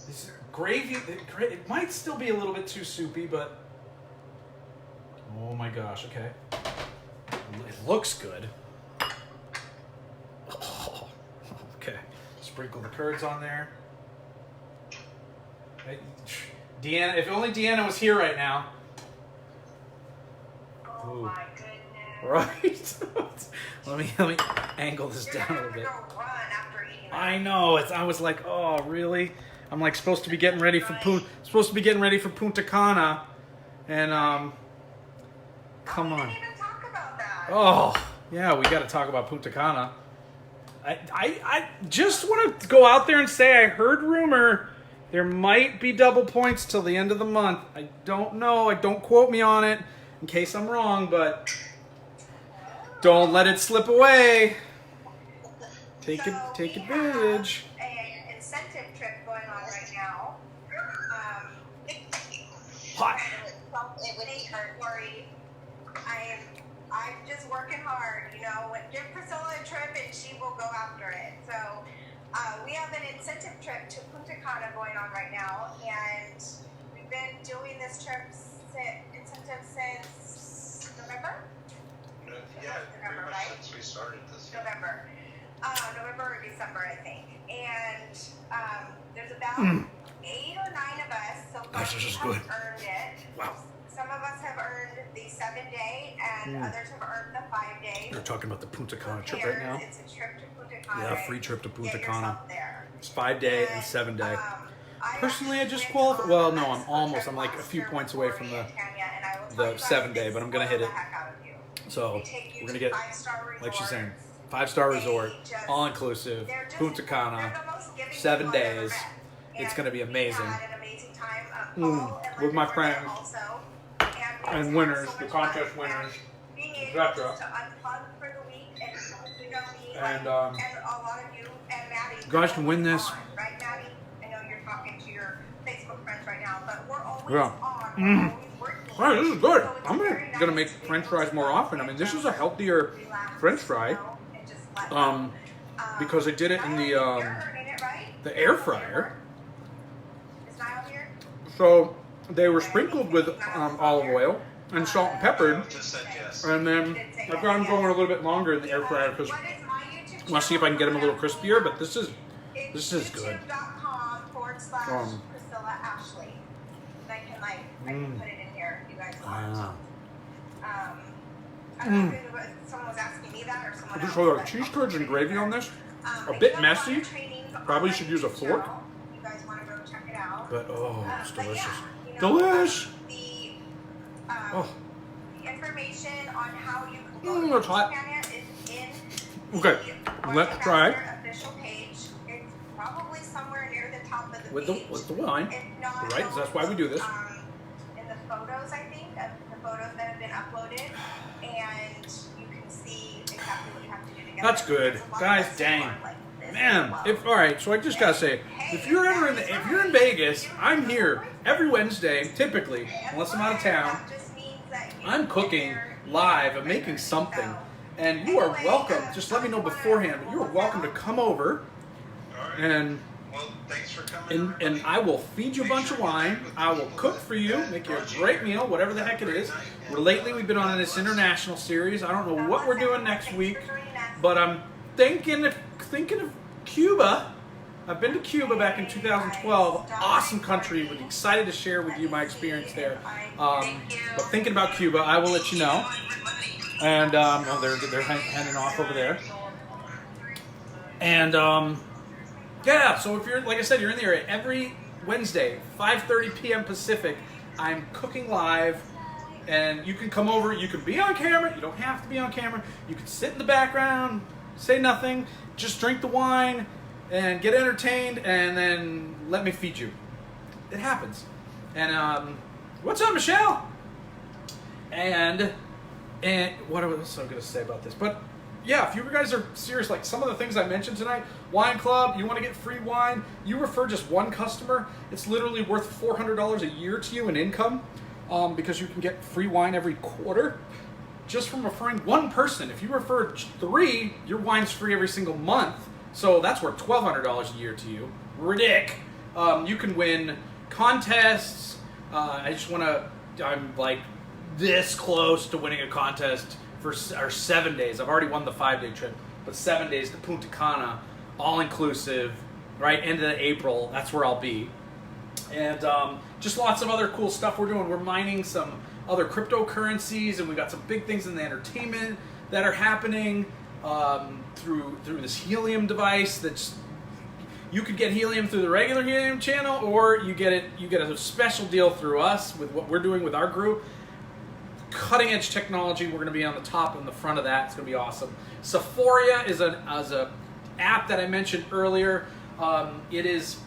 this gravy. It might still be a little bit too soupy, but oh my gosh, okay. It looks good. Oh, okay. Sprinkle the curds on there. Hey, Deanna, if only Deanna was here right now. Oh Ooh. my goodness. Right? let me angle this You're down a gonna little have bit. to go run after eating that. I know. I was like, oh, really? I'm like supposed to be getting ready for Punta Cana, and come We on. didn't even talk about that. Oh, yeah, we got to talk about Punta Cana. I just want to go out there and say I heard rumor there might be double points till the end of the month. I don't know. Don't quote me on it in case I'm wrong, but don't let it slip away. Take So take we advantage. have an incentive trip going on right now. Hot. It would be worried. I'm just working hard, you know. Give Priscilla a trip and she will go after it. So we have an incentive trip to Punta Cana going on right now, and we've been doing this trip incentive since November. Yeah, pretty November, much right? since we started this. Yeah. November or December, I think. And there's about 8 or 9 of us so far Gosh, this is who have good. earned it. Wow. Some of us have earned the 7-day, and others have earned the 5-day. They're talking about the Punta Cana Who trip cares? right now. It's a trip to Punta Cana. Yeah, free trip to Punta Get Cana. yourself there. It's 5-day and 7-day. Personally, I actually just went qualify. on Well, the no, I'm Mexico almost. trip I'm like a last few year points with away from Lori and Tanya, and I will the tell you guys, 7-day, they but I'm gonna hit spoil it. the heck out of you. So They take you we're gonna to get, 5-star like she's saying, resorts. 5-star They resort, just- all inclusive, they're just- Punta they're Cana. the most giving 7 people I've ever days. met. It's And gonna be we amazing. had an amazing time. Paul and with my Linda were there friends. also. And we And just had winners, so the much contest fun. winners, And being able etc. just to unplug for the week and you know me, And, and a lot of you and Matty. you guys can win this. On, right, Matty? I know you're talking to your Facebook friends right now, but we're always Yeah. on. We're always working. All right, this is good. So it's I'm very gonna nice make to be French able fries to more go often. I mean, this is a healthier relax, French fry. you know, and just let Um, go. because I did it in the Niall, you're earning it, right? the air fryer. Is Niall here? So they were sprinkled with olive oil and salt and pepper, Just said yes. and then I've got them going a little bit longer in the air fryer because What is my YouTube I want to see if I can get them a little crispier. But this is It's is good. youtube.com/Priscilla Ashley. And I can put it in here if you guys want. wow. I don't know if someone was asking me that or someone I just else. hold but- cheese curds and gravy on this. I A bit do have messy. other trainings on Probably my should use a YouTube fork. channel. You guys want to go check it out. But oh, it's But delicious. yeah, you know, Delish. Oh. The information on how you can Mm, go it's to hot. Canada is in Okay, the let's March try. Ambassador official page. It's probably somewhere near the top of the With page. the wine. If not, Right, that's why we do this. In the photos, I think, of the photos that have been uploaded, and you can see exactly what you have to do to get That's there. good. There's a lot Guys, of us who dang. are like this Man, as well. if all right, so I just gotta say, if you're in Vegas, I'm here every Wednesday, typically, unless I'm out of town. That just means that you I'm get cooking there live. I'm making something, and you are welcome. Just let me know beforehand. But you are welcome to come over, All right. and Well, thanks for coming. and I will feed you a bunch of wine. I will cook for you, make you a great meal, whatever the heck it is. Lately, we've been on this international series. I don't know what we're doing next week, but I'm thinking of Cuba. I've been to Cuba back in 2012. Awesome country. We're excited to share with you my experience there. But thinking about Cuba, I will let you know. And oh, they're handing off over there. And yeah, so if you're, like I said, you're in the area every Wednesday, 5:30 p.m. Pacific, I'm cooking live. And you can come over, you can be on camera, you don't have to be on camera. You can sit in the background, say nothing, just drink the wine and get entertained, and then let me feed you. it happens. And what's up, Michelle? And what else am I going to say about this? But yeah, if you guys are serious, like some of the things I mentioned tonight, wine club, you want to get free wine, you refer just one customer, it's literally worth $400 a year to you in income, because you can get free wine every quarter just from referring one person. If you refer 3, your wine's free every single month. So that's worth $1,200 a year to you. Ridic. You can win contests. I'm like this close to winning a contest for 7 days. I've already won the 5-day trip, but 7 days to Punta Cana, all inclusive, right? End of April, that's where I'll be. And just lots of other cool stuff we're doing. We're mining some other cryptocurrencies, and we got some big things in the entertainment that are happening through this helium device. That's, you could get helium through the regular helium channel, or you get a special deal through us with what we're doing with our group. Cutting edge technology. We're going to be on the top and the front of that. It's going to be awesome. Sephora is a app that I mentioned earlier. It is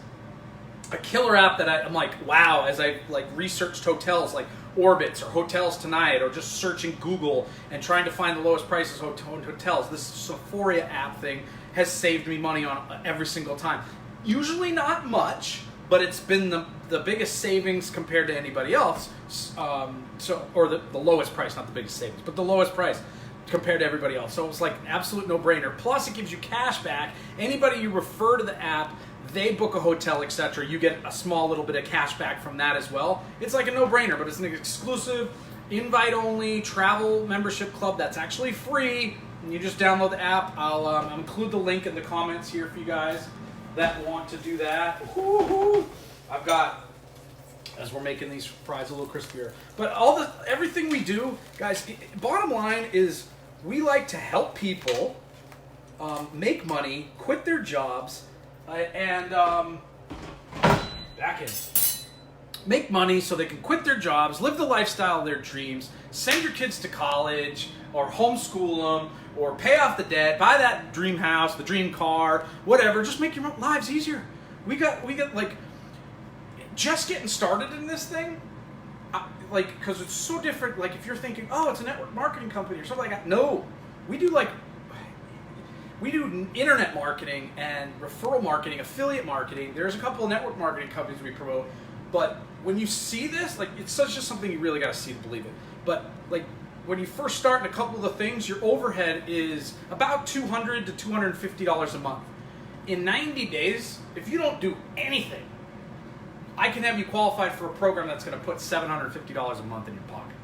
a killer app that I'm like, wow, as I like researched hotels like Orbitz or Hotels Tonight, or just searching Google and trying to find the lowest prices hotels. This Sephora app thing has saved me money on every single time. Usually not much, but it's been the biggest savings compared to anybody else. Or the lowest price, not the biggest savings, but the lowest price compared to everybody else. So it's like absolute no-brainer. Plus, it gives you cash back. Anybody you refer to the app, they book a hotel, etc. You get a small little bit of cash back from that as well. It's like a no-brainer, but it's an exclusive, invite-only travel membership club that's actually free. And you just download the app. I'll include the link in the comments here for you guys that want to do that. Woo-hoo. I've got, as we're making these fries a little crispier. But everything we do, guys, bottom line is we like to help people make money, quit their jobs, and back in. Make money so they can quit their jobs, live the lifestyle of their dreams, send your kids to college, or homeschool them, or pay off the debt, buy that dream house, the dream car, whatever. Just make your lives easier. We got like, just getting started in this thing, like, because it's so different. Like, if you're thinking, oh, it's a network marketing company or something like that. No, we do internet marketing and referral marketing, affiliate marketing. There's a couple of network marketing companies we promote. But when you see this, like, it's just something you really got to see to believe it. But like, when you first start in a couple of the things, your overhead is about $200 to $250 a month. In 90 days, if you don't do anything, I can have you qualified for a program that's going to put $750 a month in your pocket.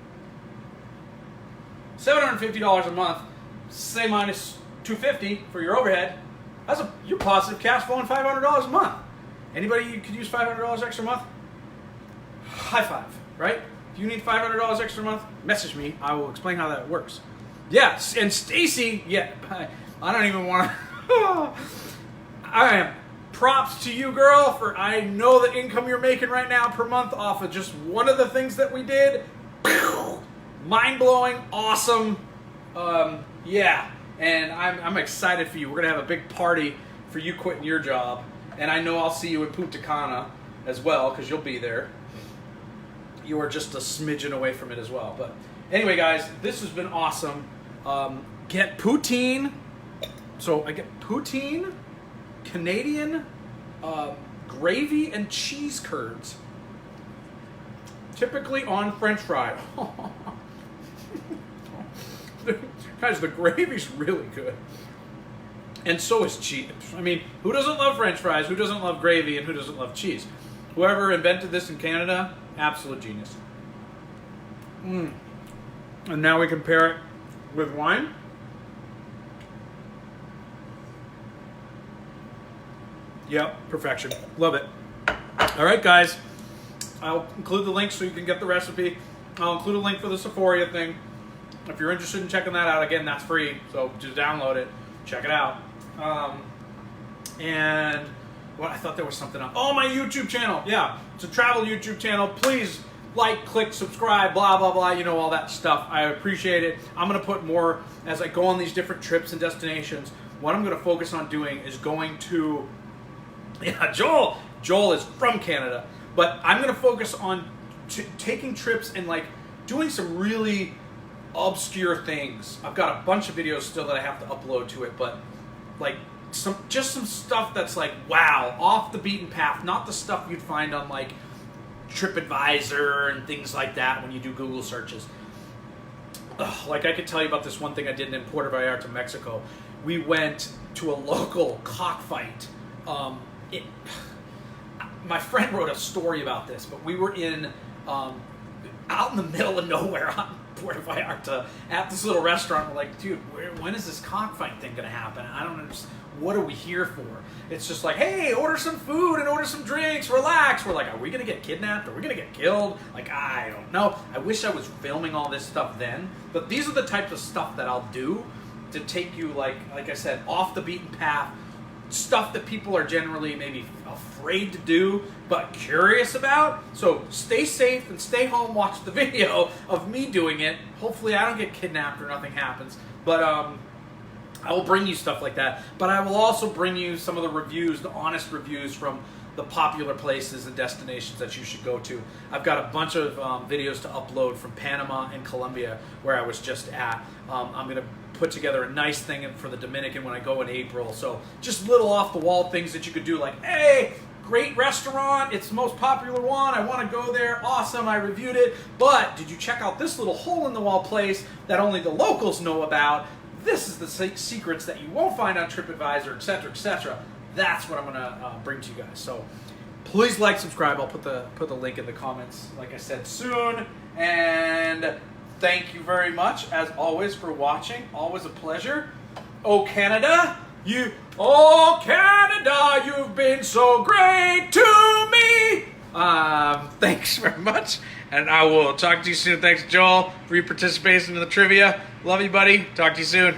$750 a month, say minus $250 for your overhead. You're positive cash flowing $500 a month. Anybody you could use $500 extra a month? High five, right? If you need $500 extra a month, message me. I will explain how that works. Yes, and Stacy, yeah, I don't even want to. I am. Props to you, girl, for I know the income you're making right now per month off of just one of the things that we did. Mind-blowing, awesome. Yeah, and I'm excited for you. We're going to have a big party for you quitting your job. And I know I'll see you in Punta Cana as well, because you'll be there. You are just a smidgen away from it as well. But anyway, guys, this has been awesome. Get poutine. So I get poutine, Canadian gravy, and cheese curds. Typically on French fry. Guys, the gravy's really good. And so is cheese. I mean, who doesn't love French fries? Who doesn't love gravy? And who doesn't love cheese? Whoever invented this in Canada, absolute genius. And now we can pair it with wine. Yep, perfection. Love it. All right, guys. I'll include the link so you can get the recipe. I'll include a link for the Sephora thing. If you're interested in checking that out, again, that's free. So just download it. Check it out. And well, I thought there was something else. Oh, my YouTube channel. Yeah, it's a travel YouTube channel. Please like, click, subscribe, blah, blah, blah. You know, all that stuff. I appreciate it. I'm going to put more as I go on these different trips and destinations. What I'm going to focus on doing is going to... Yeah, Joel is from Canada. But I'm going to focus on taking trips and like doing some really obscure things. I've got a bunch of videos still that I have to upload to it, but like some stuff that's like, wow, off the beaten path, not the stuff you'd find on like TripAdvisor and things like that when you do Google searches. Like I could tell you about this one thing I did in Puerto Vallarta, Mexico. We went to a local cockfight. My friend wrote a story about this, but we were out in the middle of nowhere on Puerto Vallarta at this little restaurant. We're like, dude, when is this cockfight thing gonna happen? I don't understand. What are we here for? It's just like, hey, order some food and order some drinks, relax. We're like, are we gonna get kidnapped? Are we gonna get killed? Like, I don't know. I wish I was filming all this stuff then, but these are the types of stuff that I'll do to take you, like I said, off the beaten path, stuff that people are generally maybe afraid to do, but curious about. So stay safe and stay home, watch the video of me doing it. Hopefully I don't get kidnapped or nothing happens, but I will bring you stuff like that, but I will also bring you some of the reviews, the honest reviews from the popular places and destinations that you should go to. I've got a bunch of videos to upload from Panama and Colombia where I was just at. I'm going to put together a nice thing for the Dominican when I go in April. So just little off-the-wall things that you could do, like, hey, great restaurant, it's the most popular one, I want to go there, awesome, I reviewed it, but did you check out this little hole-in-the-wall place that only the locals know about? This is the secrets that you won't find on TripAdvisor, etc., etc. That's what I'm going to bring to you guys. So please like, subscribe. I'll put the link in the comments, like I said, soon. And thank you very much, as always, for watching. Always a pleasure. Oh, Canada, you've been so great to me. Thanks very much, and I will talk to you soon. Thanks, Joel, for your participation in the trivia. Love you, buddy. Talk to you soon.